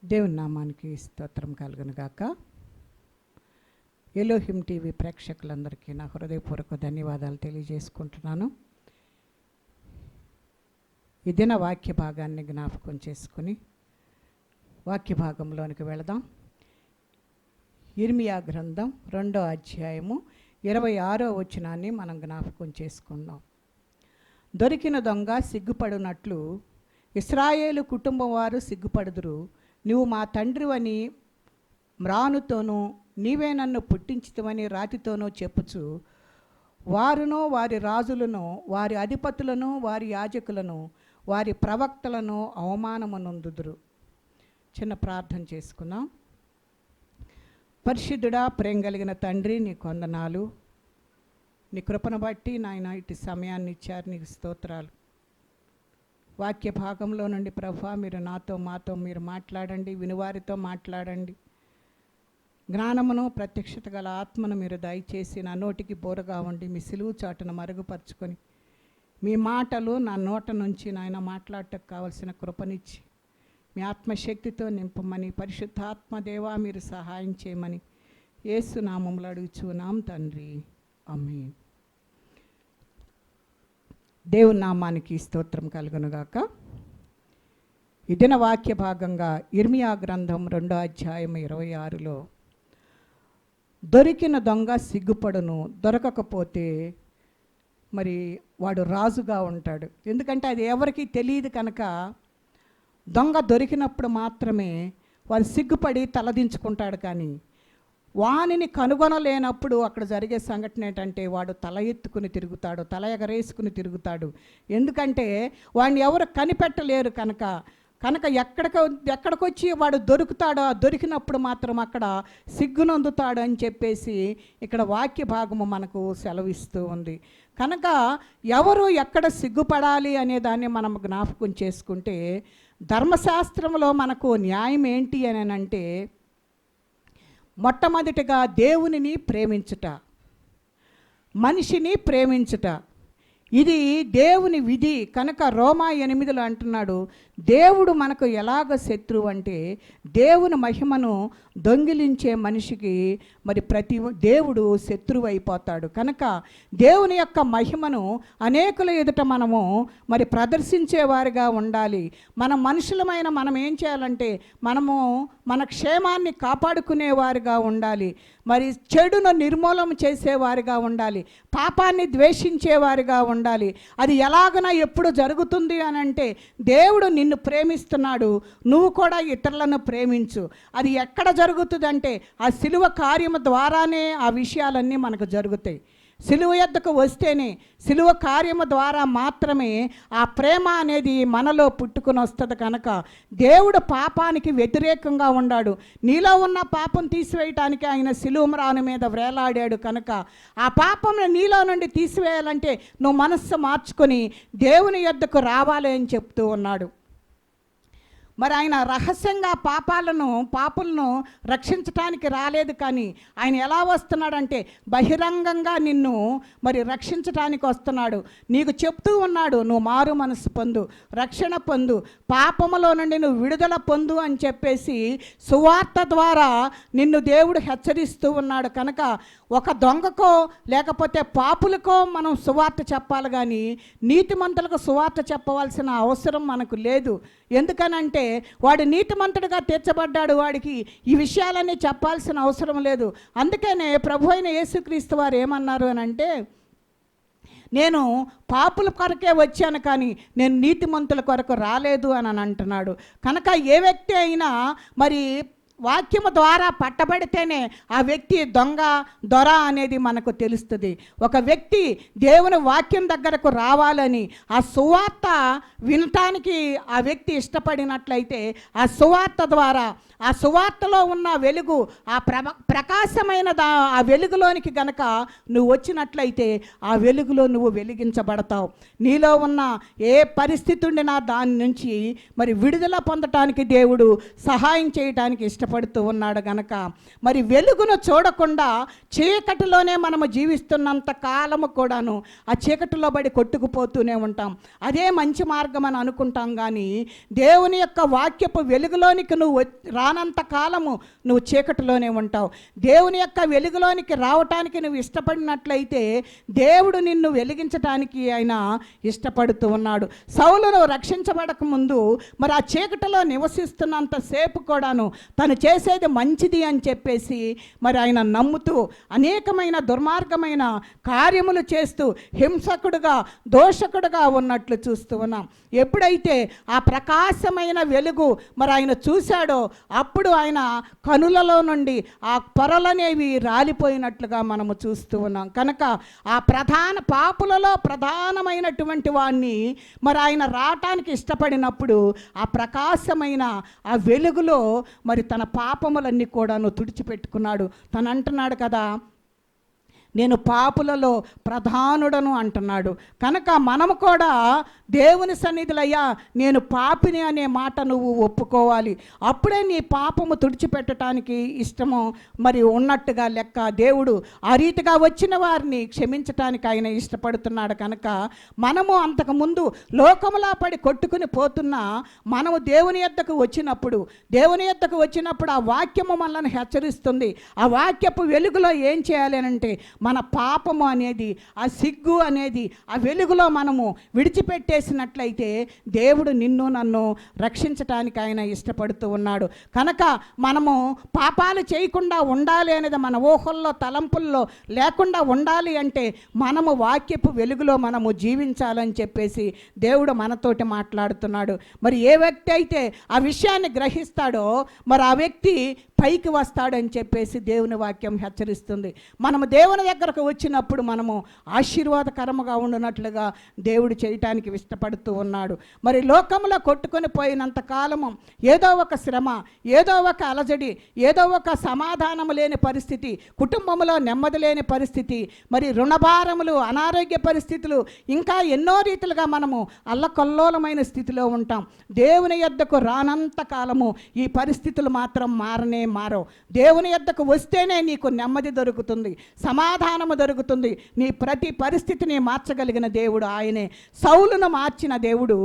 దేవుని నామానికి స్తోత్రం కలుగును గాక. ఎలోహిం టీవీ ప్రేక్షకులందరికీ నా హృదయపూర్వక ధన్యవాదాలు తెలియజేసుకుంటున్నాను. ఈ దిన వాక్య భాగాన్ని జ్ఞాపకం చేసుకుని వాక్య భాగంలోనికి వెళదాం. ఇర్మియా గ్రంథం 2వ అధ్యాయము 26వ వచనాన్ని మనం జ్ఞాపకం చేసుకుందాం. దొరికిన దొంగ సిగ్గుపడినట్లు ఇశ్రాయేలు కుటుంబం వారు సిగ్గుపడుదురు. నువ్వు మా తండ్రివని మ్రానుతోనూ నీవే నన్ను పుట్టించితివని రాతితోనూ చెప్పుచు వారును వారి రాజులను వారి అధిపతులను వారి యాజకులను వారి ప్రవక్తలను అవమానమునందుదురు. చిన్న ప్రార్థన చేసుకుందాం. పరిశుద్ధుడా, ప్రేమ కలిగిన తండ్రి, నీ వందనాలు. నీ కృపను బట్టి నాయన ఇటు సమయాన్ని ఇచ్చారు, నీకు స్తోత్రాలు. వాక్య భాగంలో నుండి ప్రభువా మీరు మాతో మీరు మాట్లాడండి, వినువారితో మాట్లాడండి. జ్ఞానమును ప్రత్యక్షత గల ఆత్మను మీరు దయచేసి నా నోటికి బోరగా ఉండి మీ సిలువు చాటును మరుగుపరుచుకొని మీ మాటలు నా నోట నుంచి నాయన మాట్లాడటకు కావలసిన కృపనిచ్చి మీ ఆత్మశక్తితో నింపమని పరిశుద్ధాత్మ దేవా మీరు సహాయం చేయమని యేసు నామములో అడుగుచున్నాం తండ్రి, ఆమేన్. దేవుని నామానికి స్తోత్రం కలుగునుగాక. ఈ దిన వాక్య భాగంగా ఇర్మియా గ్రంథం 2వ అధ్యాయం 26లో దొరికిన దొంగ సిగ్గుపడును, దొరకకపోతే మరి వాడు రాజుగా ఉంటాడు. ఎందుకంటే అది ఎవరికి తెలియదు కనుక దొంగ దొరికినప్పుడు మాత్రమే వాడు సిగ్గుపడి తలదించుకుంటాడు. కానీ వానిని కనుగొనలేనప్పుడు అక్కడ జరిగే సంఘటన ఏంటంటే వాడు తల ఎత్తుకుని తిరుగుతాడు, తల ఎగరేసుకుని తిరుగుతాడు. ఎందుకంటే వాడిని ఎవరు కనిపెట్టలేరు కనుక ఎక్కడికొచ్చి వాడు దొరుకుతాడో, దొరికినప్పుడు మాత్రం అక్కడ సిగ్గునందుతాడు అని చెప్పేసి ఇక్కడ వాక్య భాగము మనకు సెలవిస్తూ ఉంది. కనుక ఎవరు ఎక్కడ సిగ్గుపడాలి అనే దాన్ని మనం జ్ఞాపకం చేసుకుంటే ధర్మశాస్త్రంలో మనకు న్యాయం ఏంటి అని అంటే మొట్టమొదటిగా దేవునిని ప్రేమించుట, మనిషిని ప్రేమించుట. ఇది దేవుని విధి. కనుక రోమా 8లో అంటున్నాడు, దేవుడు మనకు ఎలాగ శత్రువు అంటే దేవుని మహిమను దొంగిలించే మనిషికి మరి దేవుడు శత్రువు అయిపోతాడు. కనుక దేవుని యొక్క మహిమను అనేకుల ఎదుట మనము మరి ప్రదర్శించేవారిగా ఉండాలి. మన మనుషులమైన మనం ఏం చేయాలంటే మనము మన క్షేమాన్ని కాపాడుకునేవారిగా ఉండాలి, మరి చెడును నిర్మూలన చేసేవారిగా ఉండాలి, పాపాన్ని ద్వేషించేవారిగా ఉండాలి. అది ఎలాగన ఎప్పుడు జరుగుతుంది అని అంటే దేవుడు నిన్ను ప్రేమిస్తున్నాడు, నువ్వు కూడా ఇతరులను ప్రేమించు. అది ఎక్కడ జరుగుతుందంటే ఆ సిలువ కార్యము ద్వారానే ఆ విషయాలన్నీ మనకు జరుగుతాయి. సిలువ యొద్దకు వస్తేనే, సిలువ కార్యము ద్వారా మాత్రమే ఆ ప్రేమ అనేది మనలో పుట్టుకుని వస్తుంది. కనుక దేవుడు పాపానికి వ్యతిరేకంగా ఉన్నాడు. నీలో ఉన్న పాపం తీసివేయటానికి ఆయన సిలువ మ్రాను మీద వేలాడాడు. కనుక ఆ పాపంను నీలో నుండి తీసివేయాలంటే నువ్వు మనస్సు మార్చుకొని దేవుని యొద్దకు రావాలి అని చెప్తూ ఉన్నాడు. మరి ఆయన రహస్యంగా పాపులను రక్షించటానికి రాలేదు, కానీ ఆయన ఎలా వస్తున్నాడంటే బహిరంగంగా నిన్ను మరి రక్షించటానికి వస్తున్నాడు. నీకు చెప్తూ ఉన్నాడు, నువ్వు మారు మనసు పొందు, రక్షణ పొందు, పాపములో నుండి నువ్వు విడుదల పొందు అని చెప్పేసి సువార్త ద్వారా నిన్ను దేవుడు హెచ్చరిస్తూ ఉన్నాడు. కనుక ఒక దొంగకో లేకపోతే పాపులకో మనం సువార్త చెప్పాలి, కానీ నీతిమంతులకు సువార్త చెప్పవలసిన అవసరం మనకు లేదు. ఎందుకనంటే వాడు నీతిమంతుడిగా తీర్చబడ్డాడు, వాడికి ఈ విషయాలన్నీ చెప్పాల్సిన అవసరం లేదు. అందుకనే ప్రభు అయిన యేసుక్రీస్తు వారు ఏమన్నారు అని అంటే, నేను పాపుల కొరకే వచ్చాను కానీ నేను నీతిమంతుల కొరకు రాలేదు అని అంటున్నాడు. కనుక ఏ వ్యక్తి అయినా మరి వాక్యము ద్వారా పట్టబడితేనే ఆ వ్యక్తి దొర అనేది మనకు తెలుస్తుంది. ఒక వ్యక్తి దేవుని వాక్యం దగ్గరకు రావాలని ఆ సువార్త వినటానికి ఆ వ్యక్తి ఇష్టపడినట్లయితే ఆ సువార్త ద్వారా ఆ సువార్తలో ఉన్న వెలుగు, ఆ ప్రకాశమైన ఆ వెలుగులోనికి గనక నువ్వు వచ్చినట్లయితే ఆ వెలుగులో నువ్వు వెలిగించబడతావు. నీలో ఉన్న ఏ పరిస్థితి ఉండినా దాని నుంచి మరి విడుదల పొందటానికి దేవుడు సహాయం చేయటానికి ఇష్టపడతాడు. ఇష్టపడుతూ ఉన్నాడు గనక మరి వెలుగును చూడకుండా చీకటిలోనే మనము జీవిస్తున్నంత కాలము కూడాను ఆ చీకటిలో పడి కొట్టుకుపోతూనే ఉంటాం. అదే మంచి మార్గం అని అనుకుంటాం. కానీ దేవుని యొక్క వాక్యపు వెలుగులోనికి నువ్వు రానంత కాలము నువ్వు చీకటిలోనే ఉంటావు. దేవుని యొక్క వెలుగులోనికి రావటానికి నువ్వు ఇష్టపడినట్లయితే దేవుడు నిన్ను వెలిగించటానికి ఆయన ఇష్టపడుతూ ఉన్నాడు. సౌలును రక్షించబడక ముందు మరి ఆ చీకటిలో నివసిస్తున్నంతసేపు కూడాను తను చేసేది మంచిది అని చెప్పేసి మరి ఆయన నమ్ముతూ అనేకమైన దుర్మార్గమైన కార్యములు చేస్తూ హింసకుడుగా దోషకుడుగా ఉన్నట్లు చూస్తూ ఉన్నాం. ఎప్పుడైతే ఆ ప్రకాశమైన వెలుగు మరి ఆయన చూశాడో అప్పుడు ఆయన కనులలో నుండి ఆ పొరలనేవి రాలిపోయినట్లుగా మనము చూస్తూ ఉన్నాం. కనుక ఆ పాపులలో ప్రధానమైనటువంటి వాణ్ణి మరి ఆయన రావటానికి ఇష్టపడినప్పుడు ఆ ప్రకాశమైన ఆ వెలుగులో మరి తన పాపములన్నీ కూడాను తుడిచిపెట్టుకున్నాడు. తను అంటున్నాడు కదా, నేను పాపులలో ప్రధానుడను అంటున్నాడు. కనుక మనము కూడా దేవుని సన్నిధిలయ్యా నేను పాపిని అనే మాట నువ్వు ఒప్పుకోవాలి. అప్పుడే నీ పాపము తుడిచిపెట్టడానికి ఇష్టము మరి ఉన్నట్టుగా లెక్క. దేవుడు ఆ రీతిగా వచ్చిన వారిని క్షమించటానికి ఆయన ఇష్టపడుతున్నాడు. కనుక మనము అంతకుముందు లోకములా పడి కొట్టుకుని పోతున్నా మనము దేవుని యొద్దకు వచ్చినప్పుడు ఆ వాక్యము మనల్ని హెచ్చరిస్తుంది. ఆ వాక్యపు వెలుగులో ఏం చేయాలి అంటే మన పాపము అనేది ఆ సిగ్గు అనేది ఆ వెలుగులో మనము విడిచిపెట్టేసినట్లయితే దేవుడు నిన్ను నన్ను రక్షించటానికి ఆయన ఇష్టపడుతూ ఉన్నాడు. కనుక మనము పాపాలు చేయకుండా ఉండాలి అనేది మన ఊహల్లో తలంపుల్లో లేకుండా ఉండాలి అంటే మనము వాక్యపు వెలుగులో మనము జీవించాలని చెప్పేసి దేవుడు మనతోటి మాట్లాడుతున్నాడు. మరి ఏ వ్యక్తి అయితే ఆ విషయాన్ని గ్రహిస్తాడో మరి ఆ వ్యక్తి పైకి వస్తాడని చెప్పేసి దేవుని వాక్యం హెచ్చరిస్తుంది. మనము దేవుని దగ్గరకు వచ్చినప్పుడు మనము ఆశీర్వాదకరముగా ఉండునట్లుగా దేవుడు చేయటానికి ఇష్టపడుతూ ఉన్నాడు. మరి లోకంలో కొట్టుకొని పోయినంత కాలము ఏదో ఒక శ్రమ, ఏదో ఒక అలజడి, ఏదో ఒక సమాధానము లేని పరిస్థితి, కుటుంబంలో నెమ్మది లేని పరిస్థితి, మరి రుణభారములు, అనారోగ్య పరిస్థితులు, ఇంకా ఎన్నో రీతిలుగా మనము అల్లకల్లోలమైన స్థితిలో ఉంటాం. దేవుని యొద్దకు రానంత కాలము ఈ పరిస్థితులు మాత్రం మారవు. దేవుని యొద్దకు వస్తేనే నీకు నెమ్మది దొరుకుతుంది, సమాధానము దొరుకుతుంది. నీ ప్రతి పరిస్థితిని మార్చగలిగిన దేవుడు ఆయనే. సౌలును మార్చిన దేవుడు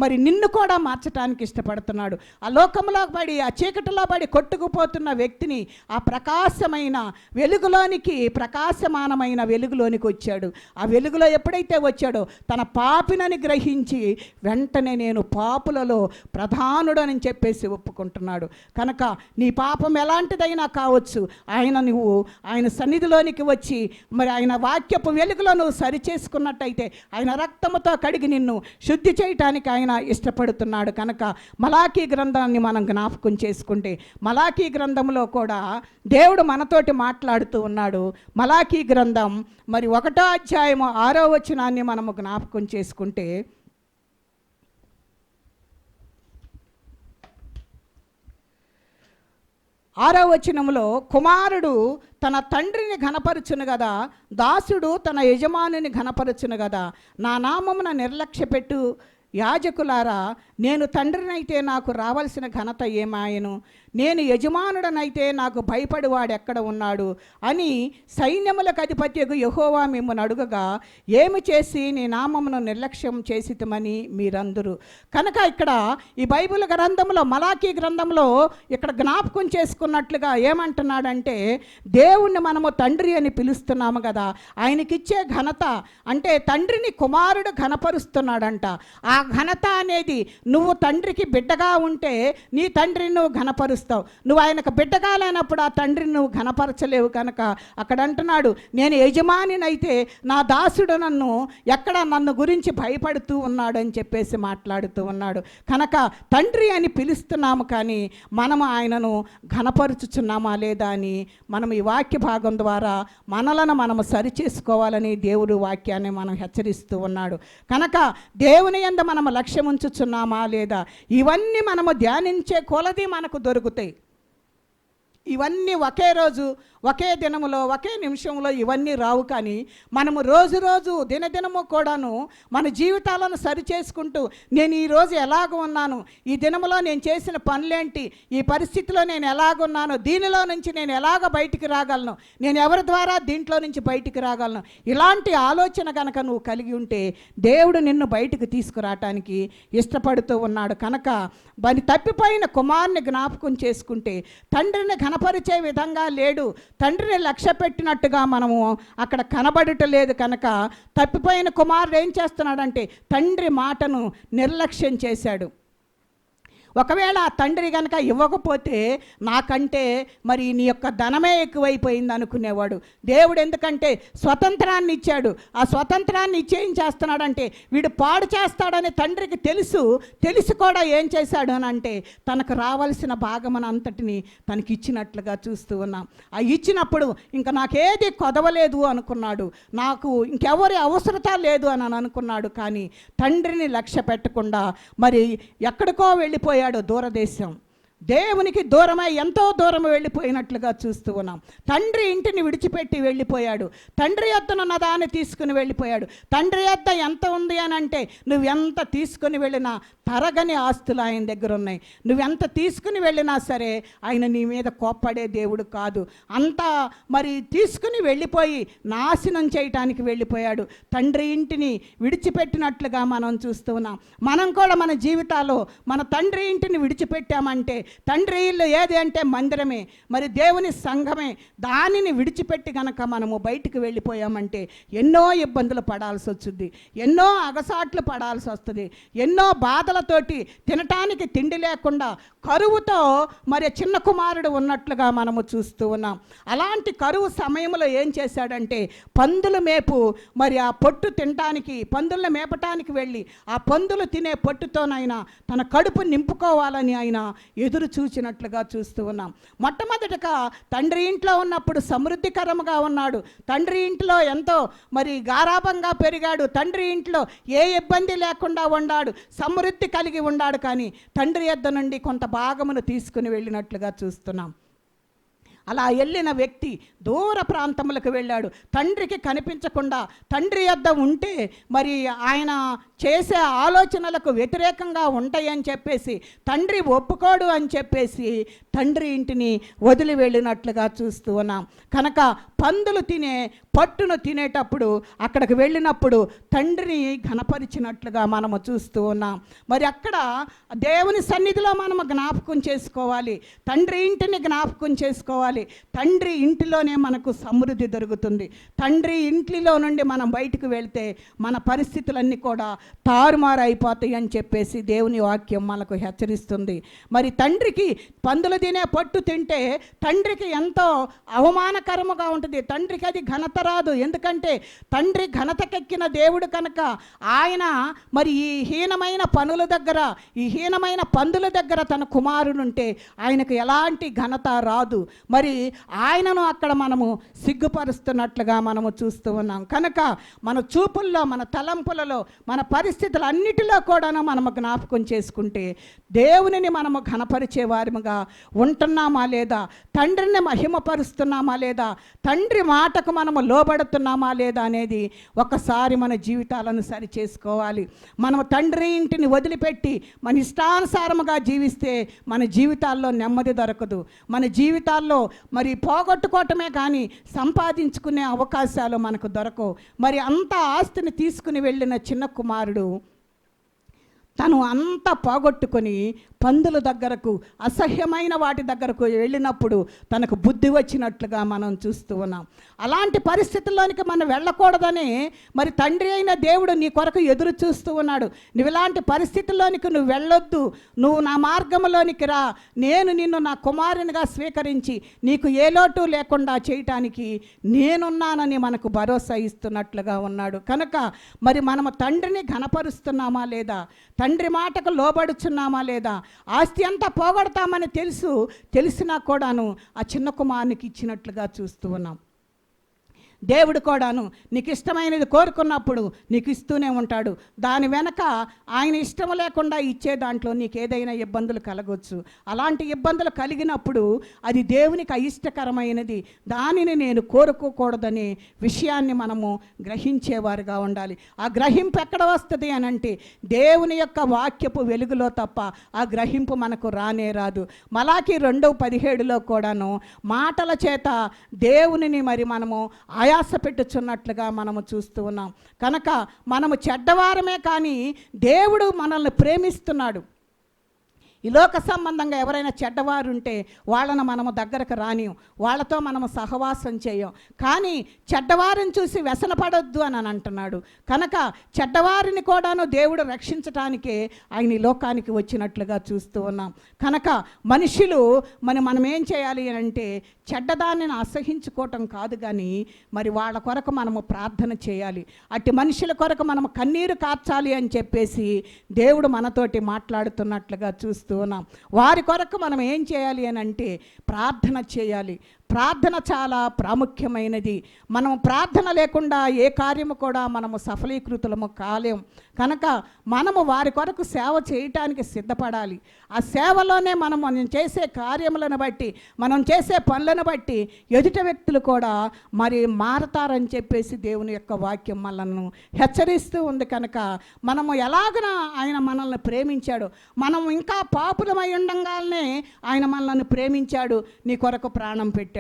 మరి నిన్ను కూడా మార్చడానికి ఇష్టపడుతున్నాడు. ఆ లోకంలో పడి ఆ చీకటిలో పడి కొట్టుకుపోతున్న వ్యక్తిని ఆ ప్రకాశమైన వెలుగులోనికి, ప్రకాశమానమైన వెలుగులోనికి వచ్చాడు. ఆ వెలుగులో ఎప్పుడైతే వచ్చాడో తన పాపినని గ్రహించి వెంటనే నేను పాపులలో ప్రధానుడని చెప్పేసి ఒప్పుకుంటున్నాడు. కనుక నీ పాపం ఎలాంటిదైనా కావచ్చు, ఆయన సన్నిధిలోనికి వచ్చి మరి ఆయన వాక్యపు వెలుగులో నువ్వు సరిచేసుకున్నట్టయితే ఆయన రక్తముతో కడిగి నిన్ను శుద్ధి చేయటానికి ఆయన ఇష్టపడుతున్నాడు. కనుక మలాకీ గ్రంథాన్ని మనం జ్ఞాపకం చేసుకుంటే మలాకీ గ్రంథంలో కూడా దేవుడు మనతోటి మాట్లాడుతూ ఉన్నాడు. మలాకీ గ్రంథం మరి 1వ అధ్యాయము 6వ వచనాన్ని మనము జ్ఞాపకం చేసుకుంటే 6వ వచనంలో కుమారుడు తన తండ్రిని ఘనపరచును కదా, దాసుడు తన యజమానిని ఘనపరచును కదా. నా నామమున నిర్లక్ష్యపెట్టు యాజకులారా, నేను తండ్రినైతే నాకు రావాల్సిన ఘనత ఏమాయను? నేను యజమానుడనైతే నాకు భయపడి వాడెక్కడ ఉన్నాడు అని సైన్యములకు అధిపత్యకు యెహోవా మిమ్మల్ని అడుగగా, ఏమి చేసి నీ నామమును నిర్లక్ష్యం చేసితమని మీరందరూ. కనుక ఇక్కడ ఈ బైబిల్ గ్రంథంలో, మలాకీ గ్రంథంలో ఇక్కడ జ్ఞాపకం చేసుకున్నట్లుగా ఏమంటున్నాడంటే, దేవుణ్ణి మనము తండ్రి అని పిలుస్తున్నాము కదా, ఆయనకిచ్చే ఘనత అంటే తండ్రిని కుమారుడు ఘనపరుస్తున్నాడంట. ఆ ఘనత అనేది నువ్వు తండ్రికి బిడ్డగా ఉంటే నీ తండ్రిని నువ్వు ఘనపరుస్తావు. నువ్వు ఆయనకు బిడ్డగా లేనప్పుడు ఆ తండ్రిని నువ్వు ఘనపరచలేవు. కనుక అక్కడ అంటున్నాడు, నేను యజమానినైతే నా దాసుడు నన్ను గురించి భయపడుతూ ఉన్నాడు అని చెప్పేసి మాట్లాడుతూ ఉన్నాడు. కనుక తండ్రి అని పిలుస్తున్నాము, కానీ మనము ఆయనను ఘనపరుచుచున్నామా లేదా అని మనం ఈ వాక్య భాగం ద్వారా మనలను మనము సరిచేసుకోవాలని దేవుడు వాక్యాన్ని మనం హెచ్చరిస్తూ ఉన్నాడు. కనుక దేవుని యందు మనము లక్ష్యం ఉంచుచున్నామా లేదా, ఇవన్నీ మనము ధ్యానించే కొలది మనకు దొరుకుతాయి. ఇవన్నీ ఒకే రోజు, ఒకే దినములో, ఒకే నిమిషంలో ఇవన్నీ రావు. కానీ మనము రోజు రోజు దినదినము కూడాను మన జీవితాలను సరిచేసుకుంటూ, నేను ఈరోజు ఎలాగ ఉన్నాను, ఈ దినములో నేను చేసిన పనులేంటి, ఈ పరిస్థితిలో నేను ఎలాగున్నాను, దీనిలో నుంచి నేను ఎలాగ బయటికి రాగలను, నేను ఎవరి ద్వారా దీంట్లో నుంచి బయటికి రాగలను, ఇలాంటి ఆలోచన కనుక నువ్వు కలిగి ఉంటే దేవుడు నిన్ను బయటికి తీసుకురావటానికి ఇష్టపడుతూ ఉన్నాడు. కనుక మరి తప్పిపోయిన కుమారుని జ్ఞాపకం చేసుకుంటే తండ్రిని ఘనపరిచే విధంగా లేడు, తండ్రిని లక్ష్య పెట్టినట్టుగా మనము అక్కడ కనబడటలేదు. కనుక తప్పిపోయిన కుమారుడు ఏం చేస్తున్నాడంటే తండ్రి మాటను నిర్లక్ష్యం చేశాడు. ఒకవేళ ఆ తండ్రి కనుక ఇవ్వకపోతే నాకంటే మరి నీ యొక్క ధనమే ఎక్కువైపోయింది అనుకునేవాడు. దేవుడు ఎందుకంటే స్వతంత్రాన్ని ఇచ్చాడు. ఆ స్వతంత్రాన్ని ఇచ్చేం చేస్తున్నాడంటే వీడు పాడు చేస్తాడని తండ్రికి తెలిసి కూడా ఏం చేశాడు అని అంటే తనకు రావాల్సిన భాగమని అంతటిని తనకి ఇచ్చినట్లుగా చూస్తూ ఉన్నాం. ఆ ఇచ్చినప్పుడు ఇంకా నాకేది కొదవలేదు అనుకున్నాడు, నాకు ఇంకెవరి అవసరత లేదు అని అనుకున్నాడు. కానీ తండ్రిని లక్ష్య పెట్టకుండా మరి ఎక్కడికో వెళ్ళిపోయాడు, దూరదేశం. దేవునికి దూరమై ఎంతో దూరం వెళ్ళిపోయినట్లుగా చూస్తూ ఉన్నాం. తండ్రి ఇంటిని విడిచిపెట్టి వెళ్ళిపోయాడు, తండ్రి యొద్దనున్న దాన్ని తీసుకుని వెళ్ళిపోయాడు. తండ్రి యొద్ద ఎంత ఉంది అని అంటే నువ్వెంత తీసుకుని వెళ్ళినా తరగని ఆస్తులు ఆయన దగ్గర ఉన్నాయి. నువ్వెంత తీసుకుని వెళ్ళినా సరే ఆయన నీ మీద కోప్పడే దేవుడు కాదు. అంతా మరి తీసుకుని వెళ్ళిపోయి నాశనం చేయటానికి వెళ్ళిపోయాడు. తండ్రి ఇంటిని విడిచిపెట్టినట్లుగా మనం చూస్తూ ఉన్నాం. మనం కూడా మన జీవితాల్లో మన తండ్రి ఇంటిని విడిచిపెట్టామంటే, తండ్రి ఇల్లు ఏది అంటే మందిరమే, మరి దేవుని సంఘమే. దానిని విడిచిపెట్టి గనక మనము బయటికి వెళ్ళిపోయామంటే ఎన్నో ఇబ్బందులు పడాల్సి వస్తుంది, ఎన్నో అగసాట్లు పడాల్సి వస్తుంది, ఎన్నో బాధలతోటి తినటానికి తిండి లేకుండా కరువుతో మరి చిన్న కుమారుడు ఉన్నట్లుగా మనము చూస్తూ ఉన్నాం. అలాంటి కరువు సమయంలో ఏం చేశాడంటే పందుల మేపు మరి ఆ పొట్టు తినటానికి, పందులను మేపటానికి వెళ్ళి ఆ పందులు తినే పొట్టుతోనైనా తన కడుపు నింపుకోవాలని ఆయన ఎదురు చూచినట్లుగా చూస్తూ ఉన్నాం. మొట్టమొదటిగా తండ్రి ఇంట్లో ఉన్నప్పుడు సమృద్ధికరంగా ఉన్నాడు, తండ్రి ఇంట్లో ఎంతో మరి గారాభంగా పెరిగాడు, తండ్రి ఇంట్లో ఏ ఇబ్బంది లేకుండా ఉన్నాడు, సమృద్ధి కలిగి ఉన్నాడు. కానీ తండ్రి యొద్ద నుండి కొంత భాగమును తీసుకుని వెళ్ళినట్లుగా చూస్తున్నాం. అలా వెళ్ళిన వ్యక్తి దూర ప్రాంతములకు వెళ్ళాడు, తండ్రికి కనిపించకుండా. తండ్రి యొద్ద ఉంటే మరి ఆయన చేసే ఆలోచనలకు వ్యతిరేకంగా ఉంటాయని చెప్పేసి, తండ్రి ఒప్పుకోడు అని చెప్పేసి తండ్రి ఇంటిని వదిలి వెళ్ళినట్లుగా చూస్తూ ఉన్నాం. కనుక పందులు తినే పట్టును తినేటప్పుడు అక్కడికి వెళ్ళినప్పుడు తండ్రిని ఘనపరిచినట్లుగా మనము చూస్తూ ఉన్నాం. మరి అక్కడ దేవుని సన్నిధిలో మనము జ్ఞాపకం చేసుకోవాలి, తండ్రి ఇంటిని జ్ఞాపకం చేసుకోవాలి. తండ్రి ఇంటిలోనే మనకు సమృద్ధి దొరుకుతుంది. తండ్రి ఇంటిలో నుండి మనం బయటకు వెళ్తే మన పరిస్థితులన్నీ కూడా తారుమారు అయిపోతాయి అని చెప్పేసి దేవుని వాక్యం మనకు హెచ్చరిస్తుంది. మరి తండ్రికి పందులు తినే పట్టు తింటే తండ్రికి ఎంతో అవమానకరముగా ఉంటుంది, తండ్రికి అది ఘనత రాదు. ఎందుకంటే తండ్రి ఘనతకెక్కిన దేవుడు కనుక ఆయన మరి ఈ హీనమైన పనుల దగ్గర, ఈ హీనమైన పందుల దగ్గర తన కుమారుడుంటే ఆయనకు ఎలాంటి ఘనత రాదు. మరి ఆయనను అక్కడ మనము సిగ్గుపరుస్తున్నట్లుగా మనము చూస్తూ ఉన్నాం. కనుక మన చూపుల్లో, మన తలంపులలో, మన పరిస్థితులన్నిటిలో కూడా మనము జ్ఞాపకం చేసుకుంటే దేవునిని మనము ఘనపరిచే వారిగా ఉంటున్నామా లేదా, తండ్రిని మహిమపరుస్తున్నామా లేదా, తండ్రి మాటకు మనము లోబడుతున్నామా లేదా అనేది ఒకసారి మన జీవితాలను సరి చేసుకోవాలి. మనము తండ్రి ఇంటిని వదిలిపెట్టి మన ఇష్టానుసారముగా జీవిస్తే మన జీవితాల్లో నెమ్మది దొరకదు. మన జీవితాల్లో మరి పోగొట్టుకోవటమే కానీ సంపాదించుకునే అవకాశాలు మనకు దొరకవు. మరి అంత ఆస్తిని తీసుకుని వెళ్ళిన చిన్న కుమారుడు తను అంతా పోగొట్టుకొని పందుల దగ్గరకు, అసహ్యమైన వాటి దగ్గరకు వెళ్ళినప్పుడు తనకు బుద్ధి వచ్చినట్లుగా మనం చూస్తూ ఉన్నాం. అలాంటి పరిస్థితుల్లోనికి మనం వెళ్ళకూడదని మరి తండ్రి అయిన దేవుడు నీ కొరకు ఎదురు చూస్తూ ఉన్నాడు. నువ్వు ఇలాంటి పరిస్థితుల్లోనికి నువ్వు వెళ్ళొద్దు, నువ్వు నా మార్గంలోనికి రా, నేను నిన్ను నా కుమారునిగా స్వీకరించి నీకు ఏ లోటు లేకుండా చేయటానికి నేనున్నానని మనకు భరోసా ఇస్తున్నట్లుగా ఉన్నాడు. కనుక మరి మనము తండ్రిని ఘనపరుస్తున్నామా లేదా, తండ్రి మాటకు లోబడుచున్నామా లేదా, ఆస్తి అంతా పోగొడతామని తెలిసినా కూడాను ఆ చిన్న కుమారునికి ఇచ్చినట్లుగా చూస్తూ ఉన్నాం. దేవుడు కూడాను నీకు ఇష్టమైనది కోరుకున్నప్పుడు నీకు ఇస్తూనే ఉంటాడు. దాని వెనక ఆయన ఇష్టం లేకుండా ఇచ్చే దాంట్లో నీకు ఏదైనా ఇబ్బందులు కలగవచ్చు. అలాంటి ఇబ్బందులు కలిగినప్పుడు అది దేవునికి అయిష్టకరమైనది, దానిని నేను కోరుకోకూడదనే విషయాన్ని మనము గ్రహించేవారుగా ఉండాలి. ఆ గ్రహింపు ఎక్కడ వస్తుంది అని అంటే దేవుని యొక్క వాక్యపు వెలుగులో తప్ప ఆ గ్రహింపు మనకు రానే రాదు. మలాకి 2:17 కూడాను మాటల చేత దేవునిని మరి మనము ఆయాస పెట్టుచున్నట్లుగా మనము చూస్తూ ఉన్నాం. కనుక మనము చెడ్డవారమే కానీ దేవుడు మనల్ని ప్రేమిస్తున్నాడు. ఈ లోక సంబంధంగా ఎవరైనా చెడ్డవారు ఉంటే వాళ్ళను మనము దగ్గరకు రానియం, వాళ్ళతో మనము సహవాసం చేయం. కానీ చెడ్డవారిని చూసి వ్యసనపడొద్దు అని అంటున్నాడు. కనుక చెడ్డవారిని కూడాను దేవుడు రక్షించటానికే ఆయన ఈ లోకానికి వచ్చినట్లుగా చూస్తూ ఉన్నాం. కనుక మనుషులు మనం ఏం చేయాలి అంటే చెడ్డదాన్ని అసహించుకోవటం కాదు, కానీ మరి వాళ్ళ కొరకు మనము ప్రార్థన చేయాలి. అట్టి మనుషుల కొరకు మనము కన్నీరు కార్చాలి అని చెప్పేసి దేవుడు మనతోటి మాట్లాడుతున్నట్లుగా చూస్తూ ఉన్నాం. వారి కొరకు మనం ఏం చేయాలి అని అంటే ప్రార్థన చేయాలి. ప్రార్థన చాలా ప్రాముఖ్యమైనది. మనం ప్రార్థన లేకుండా ఏ కార్యము కూడా మనము సఫలీకృతులము కాలేం. కనుక మనము వారి కొరకు సేవ చేయటానికి సిద్ధపడాలి. ఆ సేవలోనే మనం చేసే కార్యములను బట్టి, మనం చేసే పనులను బట్టి ఎదుట వ్యక్తులు కూడా మరి మారతారని చెప్పేసి దేవుని యొక్క వాక్యం మనల్ని హెచ్చరిస్తూ ఉంది. కనుక మనము ఎలాగన ఆయన మనల్ని ప్రేమించాడు, మనం ఇంకా పాపులమై ఉండగానే ఆయన మనల్ని ప్రేమించాడు, నీ కొరకు ప్రాణం పెట్టాడు.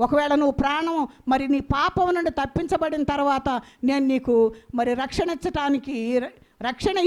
ఒకవేళ నువ్వు ప్రాణం మరి నీ పాపం నుండి తప్పించబడిన తర్వాత నేను నీకు మరి రక్షణ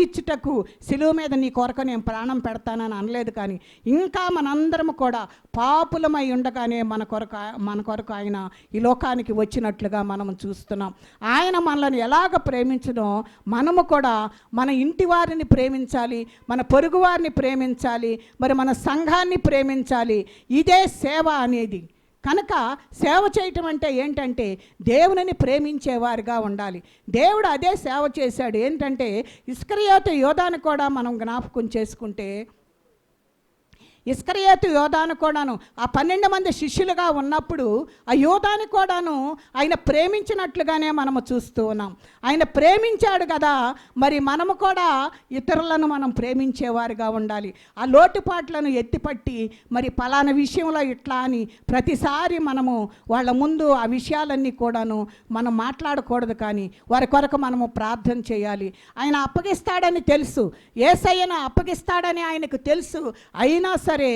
ఇచ్చుటకు సిలువ మీద నీ కొరకు నేను ప్రాణం పెడతానని అనలేదు. కానీ ఇంకా మనందరం కూడా పాపులమై ఉండగానే మన కొరకు ఆయన ఈ లోకానికి వచ్చినట్లుగా మనం చూస్తున్నాం. ఆయన మనల్ని ఎలాగ ప్రేమించడం, మనము కూడా మన ఇంటి వారిని ప్రేమించాలి, మన పొరుగు వారిని ప్రేమించాలి, మరి మన సంఘాన్ని ప్రేమించాలి. ఇదే సేవ అనేది. కనుక సేవ చేయటం అంటే ఏంటంటే దేవునిని ప్రేమించేవారుగా ఉండాలి. దేవుడు అదే సేవ చేశాడు. ఏంటంటే ఇస్కరియోతు యోధాను కూడా మనం జ్ఞాపకం చేసుకుంటే, ఇస్కరియోతు యోధాను కూడాను ఆ 12 మంది శిష్యులుగా ఉన్నప్పుడు ఆ యోధాని కూడాను ఆయన ప్రేమించినట్లుగానే మనము చూస్తూ ఉన్నాం. ఆయన ప్రేమించాడు కదా, మరి మనము కూడా ఇతరులను మనం ప్రేమించేవారుగా ఉండాలి. ఆ లోటుపాట్లను ఎత్తిపట్టి మరి పలానా విషయంలో ఇట్లా అని ప్రతిసారి మనము వాళ్ళ ముందు ఆ విషయాలన్నీ కూడాను మనం మాట్లాడకూడదు. కానీ వారి కొరకు మనము ప్రార్థన చేయాలి. ఆయన అప్పగిస్తాడని తెలుసు, యేసయ్యను అప్పగిస్తాడని ఆయనకు తెలుసు. అయినా సరే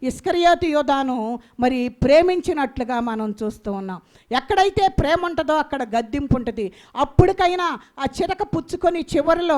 ఇస్కరియోతు యోధాను మరి ప్రేమించినట్లుగా మనం చూస్తూ ఉన్నాం. ఎక్కడైతే ప్రేమ ఉంటుందో అక్కడ గద్దింపు ఉంటుంది. అప్పటికైనా ఆ చిరక పుచ్చుకొని చివరిలో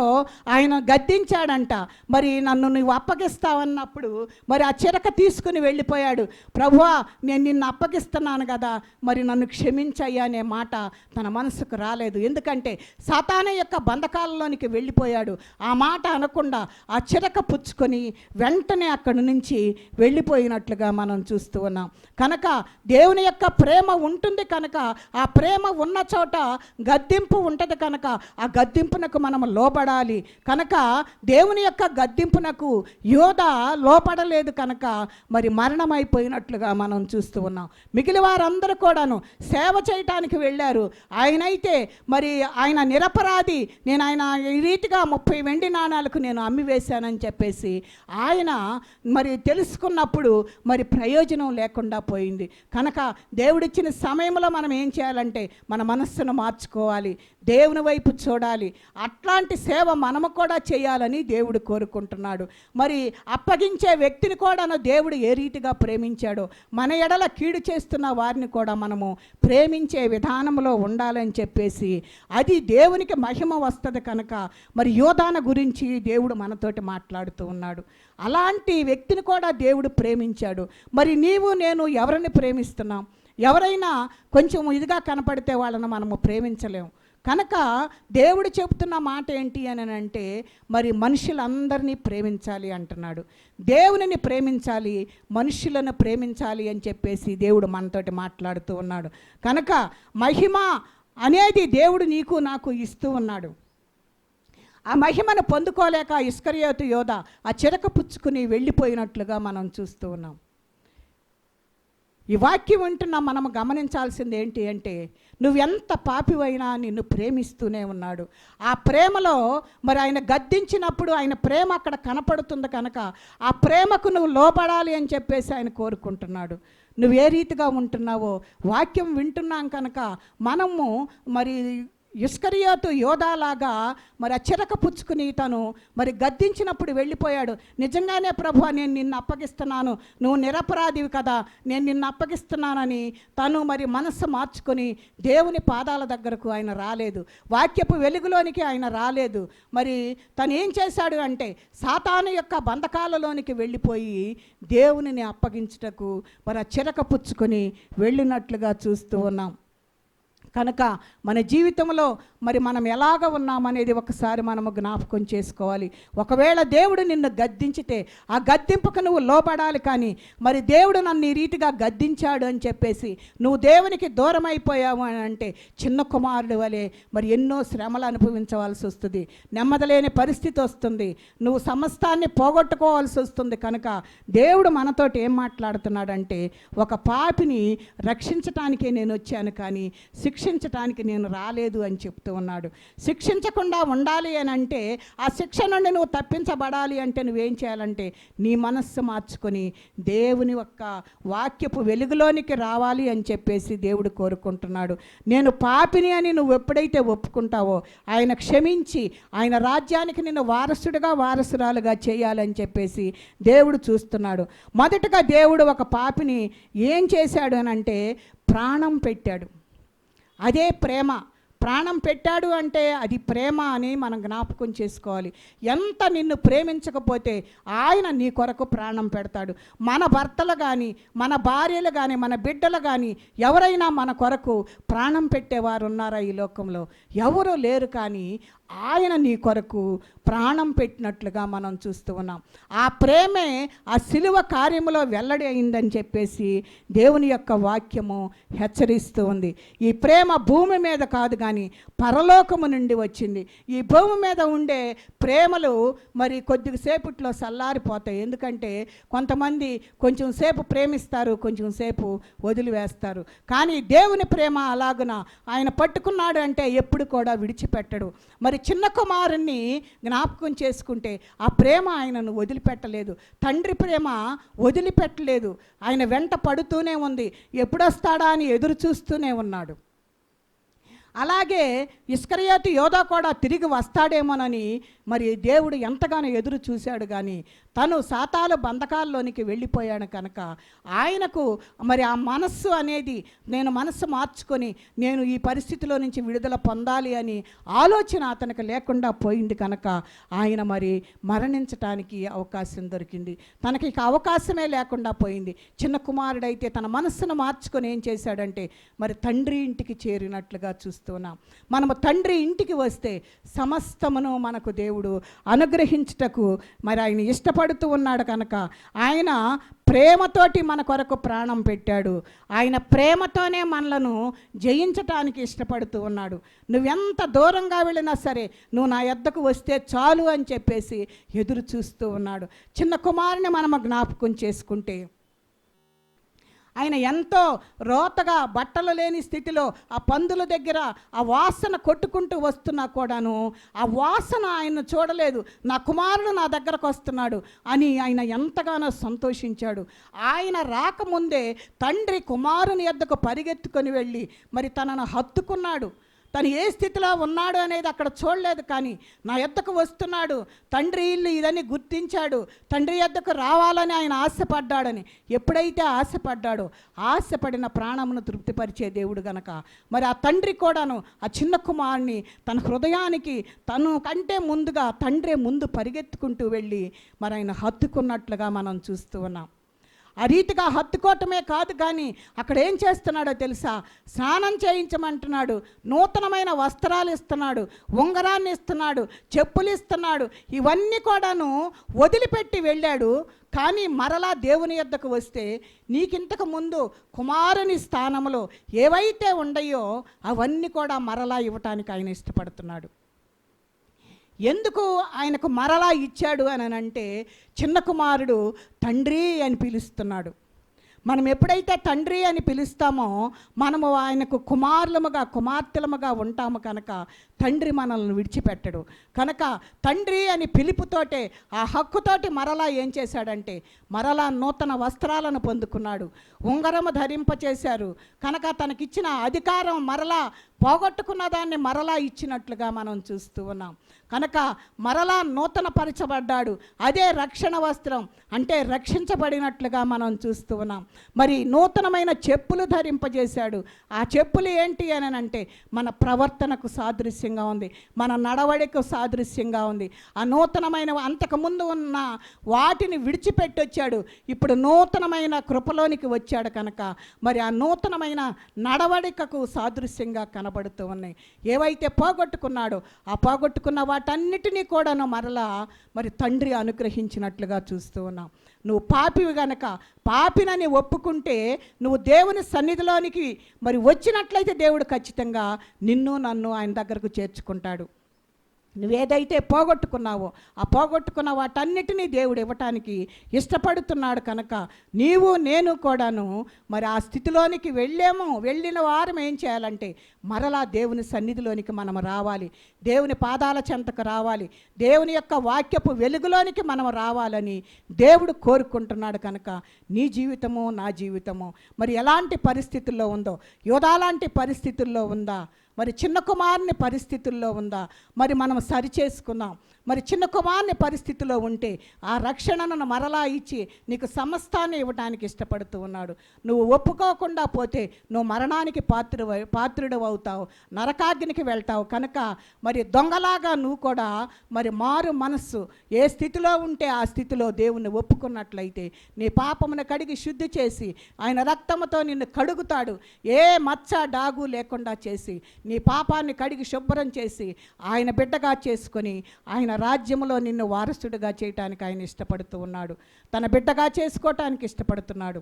ఆయన గద్దించాడంట. మరి నన్ను నువ్వు అప్పగిస్తావన్నప్పుడు మరి ఆ చిరక తీసుకుని వెళ్ళిపోయాడు. ప్రభువా, నేను నిన్ను అప్పగిస్తున్నాను కదా, మరి నన్ను క్షమించయ్యా అనే మాట తన మనసుకు రాలేదు. ఎందుకంటే సాతాను యొక్క బంధకాలలోనికి వెళ్ళిపోయాడు. ఆ మాట అనకుండా ఆ చిరక పుచ్చుకొని వెంటనే అక్కడి నుంచి వెళ్ళిపోయినట్లుగా మనం చూస్తూ ఉన్నాం. కనుక దేవుని యొక్క ప్రేమ ఉంటుంది. కనుక ఆ ప్రేమ ఉన్న చోట గద్దింపు ఉంటుంది. కనుక ఆ గద్దింపునకు మనం లోబడాలి. కనుక దేవుని యొక్క గద్దింపునకు యోధ లోపడలేదు. కనుక మరి మరణమైపోయినట్లుగా మనం చూస్తూ ఉన్నాం. మిగిలిన వారందరూ కూడాను సేవ చేయటానికి వెళ్ళారు. ఆయనైతే మరి ఆయన నిరపరాధి, నేను ఆయన ఈ రీతిగా 30 వెండి నాణాలకు నేను అమ్మి వేశానని చెప్పేసి ఆయన మరి తెలుసుకున్నప్పుడు మరి ప్రయోజనం లేకుండా పోయింది. కనుక దేవుడిచ్చిన సమయంలో మనం ఏం చేయాలంటే మన మనస్సును మార్చుకోవాలి, దేవుని వైపు చూడాలి. అట్లాంటి సేవ మనము కూడా చేయాలని దేవుడు కోరుకుంటున్నాడు. మరి అప్పగించే వ్యక్తిని కూడా దేవుడు ఏ రీతిగా ప్రేమించాడో మన ఎడల కీడు చేస్తున్న వారిని కూడా మనము ప్రేమించే విధానంలో ఉండాలని చెప్పేసి అది దేవునికి మహిమ వస్తుంది. కనుక మరి యోధాన గురించి దేవుడు మనతోటి మాట్లాడుతూ ఉన్నాడు. అలాంటి వ్యక్తిని కూడా దేవుడు ప్రేమించాడు. మరి నీవు నేను ఎవరిని ప్రేమిస్తున్నాం? ఎవరైనా కొంచెం ఇదిగా కనపడితే వాళ్ళని మనము ప్రేమించలేము. కనుక దేవుడు చెబుతున్న మాట ఏంటి అని అంటే మరి మనుషులందరినీ ప్రేమించాలి అంటున్నాడు. దేవునిని ప్రేమించాలి, మనుషులను ప్రేమించాలి అని చెప్పేసి దేవుడు మనతోటి మాట్లాడుతూ ఉన్నాడు. కనుక మహిమ అనేది దేవుడు నీకు నాకు ఇస్తూ ఉన్నాడు. ఆ మహిమను పొందుకోలేక ఇస్కరియోతు యోధ ఆ చిరక పుచ్చుకుని వెళ్ళిపోయినట్లుగా మనం చూస్తూ ఉన్నాం. ఈ వాక్యం వింటున్న మనం గమనించాల్సింది ఏంటి అంటే, నువ్వెంత పాపివైనా నిన్ను ప్రేమిస్తూనే ఉన్నాడు. ఆ ప్రేమలో మరి ఆయన గద్దించినప్పుడు ఆయన ప్రేమ అక్కడ కనపడుతుంది కనుక ఆ ప్రేమకు నువ్వు లోపడాలి అని చెప్పేసి ఆయన కోరుకుంటున్నాడు. నువ్వు ఏ రీతిగా ఉంటున్నావో వాక్యం వింటున్నాం కనుక మనము మరి ఇస్కరియోతు యోధాలాగా మరి ఆ చిరక పుచ్చుకుని తను మరి గద్దించినప్పుడు వెళ్ళిపోయాడు. నిజంగానే ప్రభువా నేను నిన్ను అప్పగిస్తున్నాను, నువ్వు నిరపరాధివి కదా, నేను నిన్ను అప్పగిస్తున్నానని తను మరి మనస్సు మార్చుకొని దేవుని పాదాల దగ్గరకు ఆయన రాలేదు. వాక్యపు వెలుగులోనికి ఆయన రాలేదు. మరి తను ఏం చేశాడు అంటే సాతాను యొక్క బంధకాలలోనికి వెళ్ళిపోయి దేవునిని అప్పగించుటకు మరి ఆ చిరక పుచ్చుకొని వెళ్ళినట్లుగా చూస్తూ ఉన్నాం. కనుక మన జీవితంలో మరి మనం ఎలాగ ఉన్నామనేది ఒకసారి మనము జ్ఞాపకం చేసుకోవాలి. ఒకవేళ దేవుడు నిన్ను గద్దించితే ఆ గద్దింపుకు నువ్వు లోపడాలి. కానీ మరి దేవుడు నన్ను ఈ రీతిగా గద్దించాడు అని చెప్పేసి నువ్వు దేవునికి దూరం అయిపోయావు అని అంటే చిన్న కుమారుడు వలె మరి ఎన్నో శ్రమలు అనుభవించవలసి వస్తుంది, నెమ్మదిలేని పరిస్థితి వస్తుంది, నువ్వు సమస్తాన్ని పోగొట్టుకోవాల్సి వస్తుంది. కనుక దేవుడు మనతోటి ఏం మాట్లాడుతున్నాడంటే, ఒక పాపిని రక్షించటానికే నేను వచ్చాను కానీ శిక్షించటానికి నేను రాలేదు అని చెప్తూ ఉన్నాడు. శిక్షించకుండా ఉండాలి అని అంటే, ఆ శిక్ష నుండి నువ్వు తప్పించబడాలి అంటే నువ్వేం చేయాలంటే నీ మనస్సు మార్చుకొని దేవుని యొక్క వాక్యపు వెలుగులోనికి రావాలి అని చెప్పేసి దేవుడు కోరుకుంటున్నాడు. నేను పాపిని అని నువ్వు ఎప్పుడైతే ఒప్పుకుంటావో ఆయన క్షమించి ఆయన రాజ్యానికి నిన్ను వారసుడిగా వారసురాలుగా చేయాలని చెప్పేసి దేవుడు చూస్తున్నాడు. మొదటగా దేవుడు ఒక పాపిని ఏం చేశాడు అని అంటే ప్రాణం పెట్టాడు. అదే ప్రేమ. ప్రాణం పెట్టాడు అంటే అది ప్రేమ అని మనం జ్ఞాపకం చేసుకోవాలి. ఎంత నిన్ను ప్రేమించకపోతే ఆయన నీ కొరకు ప్రాణం పెడతాడు. మన భర్తలు కానీ మన భార్యలు కానీ మన బిడ్డలు కానీ ఎవరైనా మన కొరకు ప్రాణం పెట్టేవారు ఉన్నారా ఈ లోకంలో? ఎవరు లేరు. కానీ ఆయన నీ కొరకు ప్రాణం పెట్టినట్లుగా మనం చూస్తూ ఉన్నాం. ఆ ప్రేమే ఆ శిలువ కార్యములో వెల్లడి అయిందని చెప్పేసి దేవుని యొక్క వాక్యము హెచ్చరిస్తూ ఉంది. ఈ ప్రేమ భూమి మీద కాదు కానీ పరలోకము నుండి వచ్చింది. ఈ భూమి మీద ఉండే ప్రేమలు మరి కొద్దిసేపట్లో చల్లారిపోతాయి. ఎందుకంటే కొంతమంది కొంచెం సేపు ప్రేమిస్తారు, కొంచెం సేపు వదిలివేస్తారు. కానీ దేవుని ప్రేమ అలాగున ఆయన పట్టుకున్నాడు అంటే ఎప్పుడు కూడా విడిచిపెట్టడు. మరి చిన్న కుమారుణ్ణి జ్ఞాపకం చేసుకుంటే ఆ ప్రేమ ఆయనను వదిలిపెట్టలేదు. తండ్రి ప్రేమ వదిలిపెట్టలేదు. ఆయన వెంట పడుతూనే ఉంది. ఎప్పుడొస్తాడా అని ఎదురు చూస్తూనే ఉన్నాడు. అలాగే ఇస్కరియోతు యోధా కూడా తిరిగి వస్తాడేమోనని మరి దేవుడు ఎంతగానో ఎదురు చూశాడు. కానీ తను సాతాను బంధకాల్లోనికి వెళ్ళిపోయాడు కనుక ఆయనకు మరి ఆ మనస్సు అనేది, నేను మనస్సు మార్చుకొని నేను ఈ పరిస్థితిలో నుంచి విడుదల పొందాలి అని ఆలోచన అతనికి లేకుండా పోయింది కనుక ఆయన మరి మరణించటానికి అవకాశం దొరికింది. తనకి ఇక అవకాశమే లేకుండా పోయింది. చిన్న కుమారుడైతే తన మనస్సును మార్చుకొని ఏం చేశాడంటే మరి తండ్రి ఇంటికి చేరినట్లుగా చూస్తున్నాం. మనము తండ్రి ఇంటికి వస్తే సమస్తమును మనకు దేవుడు అనుగ్రహించుటకు మరి ఆయన ఇష్టపడుతూ ఉన్నాడు కనుక ఆయన ప్రేమతోటి మన కొరకు ప్రాణం పెట్టాడు. ఆయన ప్రేమతోనే మనలను జయించటానికి ఇష్టపడుతూ ఉన్నాడు. నువ్వెంత దూరంగా వెళ్ళినా సరే నువ్వు నా యొద్దకు వస్తే చాలు అని చెప్పేసి ఎదురు చూస్తూ ఉన్నాడు. చిన్న కుమారుని మనము జ్ఞాపకం చేసుకుంటే ఆయన ఎంతో రోతగా బట్టలు లేని స్థితిలో ఆ పందుల దగ్గర ఆ వాసన కొట్టుకుంటూ వస్తున్నా కూడాను ఆ వాసన ఆయన చూడలేదు. నా కుమారుడు నా దగ్గరకు వస్తున్నాడు అని ఆయన ఎంతగానో సంతోషించాడు. ఆయన రాకముందే తండ్రి కుమారుని యొద్దకు పరిగెత్తుకొని వెళ్ళి మరి తనను హత్తుకున్నాడు. తను ఏ స్థితిలో ఉన్నాడు అనేది అక్కడ చూడలేదు. కానీ నా యొద్దకు వస్తున్నాడు, తండ్రి ఇల్లు ఇదని గుర్తించాడు. తండ్రి యొద్దకు రావాలని ఆయన ఆశపడ్డాడని ఎప్పుడైతే ఆశపడ్డాడో ఆశపడిన ప్రాణమును తృప్తిపరిచే దేవుడు గనక మరి ఆ తండ్రి కూడాను ఆ చిన్న కుమారుని తన హృదయానికి తను కంటే ముందుగా తండ్రి ముందు పరిగెత్తుకుంటూ వెళ్ళి మరి ఆయన హత్తుకున్నట్లుగా మనం చూస్తూ ఉన్నాం. ఆ రీతిగా హత్తుకోవటమే కాదు కానీ అక్కడ ఏం చేస్తున్నాడో తెలుసా? స్నానం చేయించమంటున్నాడు, నూతనమైన వస్త్రాలు ఇస్తున్నాడు, ఉంగరాన్ని ఇస్తున్నాడు, చెప్పులు ఇస్తున్నాడు. ఇవన్నీ కూడాను వదిలిపెట్టి వెళ్ళాడు. కానీ మరలా దేవుని యొద్దకు వస్తే నీకింతకు ముందు కుమారుని స్థానంలో ఏవైతే ఉండయో అవన్నీ కూడా మరలా ఇవ్వటానికి ఆయన ఇష్టపడుతున్నాడు. ఎందుకు ఆయనకు మరలా ఇచ్చాడు అని అంటే చిన్న కుమారుడు తండ్రి అని పిలుస్తున్నాడు. మనం ఎప్పుడైతే తండ్రి అని పిలుస్తామో మనము ఆయనకు కుమారులముగా కుమార్తెలముగా ఉంటాము కనుక తండ్రి మనల్ని విడిచిపెట్టడు. కనుక తండ్రి అని పిలుపుతోటే ఆ హక్కుతోటి మరలా ఏం చేశాడంటే మరలా నూతన వస్త్రాలను పొందుకున్నాడు, ఉంగరము ధరింపచేశారు. కనుక తనకిచ్చిన అధికారం మరలా పోగొట్టుకున్న దాన్ని మరలా ఇచ్చినట్లుగా మనం చూస్తూ ఉన్నాం. కనుక మరలా నూతన పరచబడ్డాడు. అదే రక్షణ వస్త్రం, అంటే రక్షించబడినట్లుగా మనం చూస్తూ ఉన్నాం. మరి నూతనమైన చెప్పులు ధరింపజేశాడు. ఆ చెప్పులు ఏంటి అని అంటే మన ప్రవర్తనకు సాదృశ్యంగా ఉంది, మన నడవడికు సాదృశ్యంగా ఉంది. ఆ నూతనమైన అంతకుముందు ఉన్న వాటిని విడిచిపెట్టి వచ్చాడు, ఇప్పుడు నూతనమైన కృపలోనికి వచ్చాడు. కనుక మరి ఆ నూతనమైన నడవడికకు సాదృశ్యంగా కనబడుతూ ఉన్నాయి. ఏవైతే పోగొట్టుకున్నాడో ఆ పోగొట్టుకున్న వాటన్నిటినీ కూడాను మరలా మరి తండ్రి అనుగ్రహించినట్లుగా చూస్తూ ఉన్నాం. నువ్వు పాపివి గనక పాపినని ఒప్పుకుంటే నువ్వు దేవుని సన్నిధిలోనికి మరి వచ్చినట్లయితే దేవుడు ఖచ్చితంగా నిన్ను నన్ను ఆయన దగ్గరకు చేర్చుకుంటాడు. నువ్వేదైతే పోగొట్టుకున్నావో ఆ పోగొట్టుకున్న వాటన్నిటినీ దేవుడు ఇవ్వటానికి ఇష్టపడుతున్నాడు. కనుక నీవు నేను కూడాను మరి ఆ స్థితిలోనికి వెళ్ళిన వారం ఏం చేయాలంటే మరలా దేవుని సన్నిధిలోనికి మనం రావాలి, దేవుని పాదాల చెంతకు రావాలి, దేవుని యొక్క వాక్యపు వెలుగులోనికి మనం రావాలని దేవుడు కోరుకుంటున్నాడు. కనుక నీ జీవితము నా జీవితము మరి ఎలాంటి పరిస్థితుల్లో ఉందో, యోధా లాంటి పరిస్థితుల్లో ఉందా, మరి చిన్న కుమారుని పరిస్థితుల్లో ఉందా, మరి మనం సరిచేసుకుందాం. మరి చిన్న కుమారుని పరిస్థితిలో ఉంటే ఆ రక్షణను మరలా ఇచ్చి నీకు సమస్తాన్ని ఇవ్వడానికి ఇష్టపడుతూ ఉన్నాడు. నువ్వు ఒప్పుకోకుండా పోతే నువ్వు మరణానికి పాత్రుడు అవుతావు, నరకాగ్నికి వెళ్తావు. కనుక మరి దొంగలాగా నువ్వు కూడా మరి మారు మనస్సు ఏ స్థితిలో ఉంటే ఆ స్థితిలో దేవుణ్ణి ఒప్పుకున్నట్లయితే నీ పాపమును కడిగి శుద్ధి చేసి ఆయన రక్తముతో నిన్ను కడుగుతాడు. ఏ మచ్చ డాగు లేకుండా చేసి నీ పాపాన్ని కడిగి శుభ్రం చేసి ఆయన బిడ్డగా చేసుకొని ఆయన రాజ్యములో నిన్ను వారసుడిగా చేయటానికి ఆయన ఇష్టపడుతూ ఉన్నాడు, తన బిడ్డగా చేసుకోవటానికి ఇష్టపడుతున్నాడు.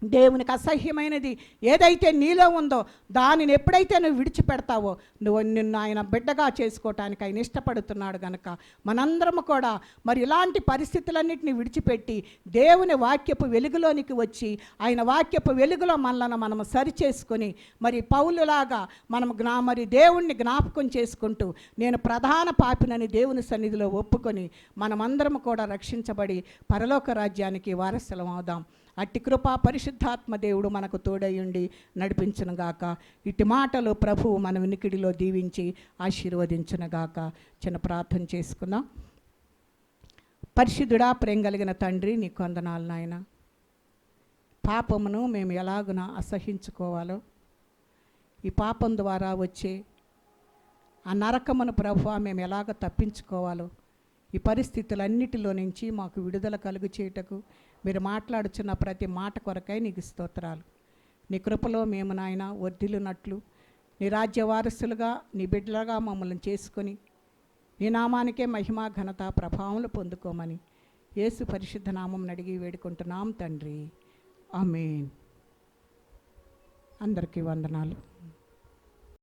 దేవునికి అసహ్యమైనది ఏదైతే నీలో ఉందో దానిని ఎప్పుడైతే నువ్వు విడిచిపెడతావో నిన్ను ఆయన బిడ్డగా చేసుకోవటానికి ఆయన ఇష్టపడుతున్నాడు. కనుక మనందరము కూడా మరి ఇలాంటి పరిస్థితులన్నింటినీ విడిచిపెట్టి దేవుని వాక్యపు వెలుగులోనికి వచ్చి ఆయన వాక్యపు వెలుగులో మనలను మనం సరిచేసుకొని మరి పౌలులాగా మనం మరి దేవుణ్ణి జ్ఞాపకం చేసుకుంటూ నేను ప్రధాన పాపినని దేవుని సన్నిధిలో ఒప్పుకొని మనమందరము కూడా రక్షించబడి పరలోక రాజ్యానికి వారసులం అవుదాం. అట్టి కృపా పరిశుద్ధాత్మ దేవుడు మనకు తోడయుండి నడిపించునుగాక. ఇట్టి మాటలు ప్రభువు మన వినికిడిలో దీవించి ఆశీర్వదించునుగాక. చిన్న ప్రార్థన చేసుకుందాం. పరిశుద్ధుడా, ప్రేమ కలిగిన తండ్రి, నీకు వందనాలు నాయన. పాపమును మేము ఎలాగున అసహించుకోవాలో, ఈ పాపం ద్వారా వచ్చే ఆ నరకమును ప్రభువా మేము ఎలాగ తప్పించుకోవాలో, ఈ పరిస్థితులన్నిటిలో నుంచి మాకు విడుదల కలుగు చేయుటకు మీరు మాట్లాడుచున్న ప్రతి మాట కొరకై నీకు స్తోత్రాలు. నీ కృపలో మేము నాయన వర్ధిల్లునట్లు నీ రాజ్య వారసులుగా నీ బిడ్డలుగా మమ్మల్ని చేసుకొని నీ నామానికే మహిమ ఘనత ప్రభావములు పొందుకోమని యేసు పరిశుద్ధ నామం అడిగి వేడుకుంటున్నాం తండ్రి. ఆమేన్. అందరికీ వందనాలు.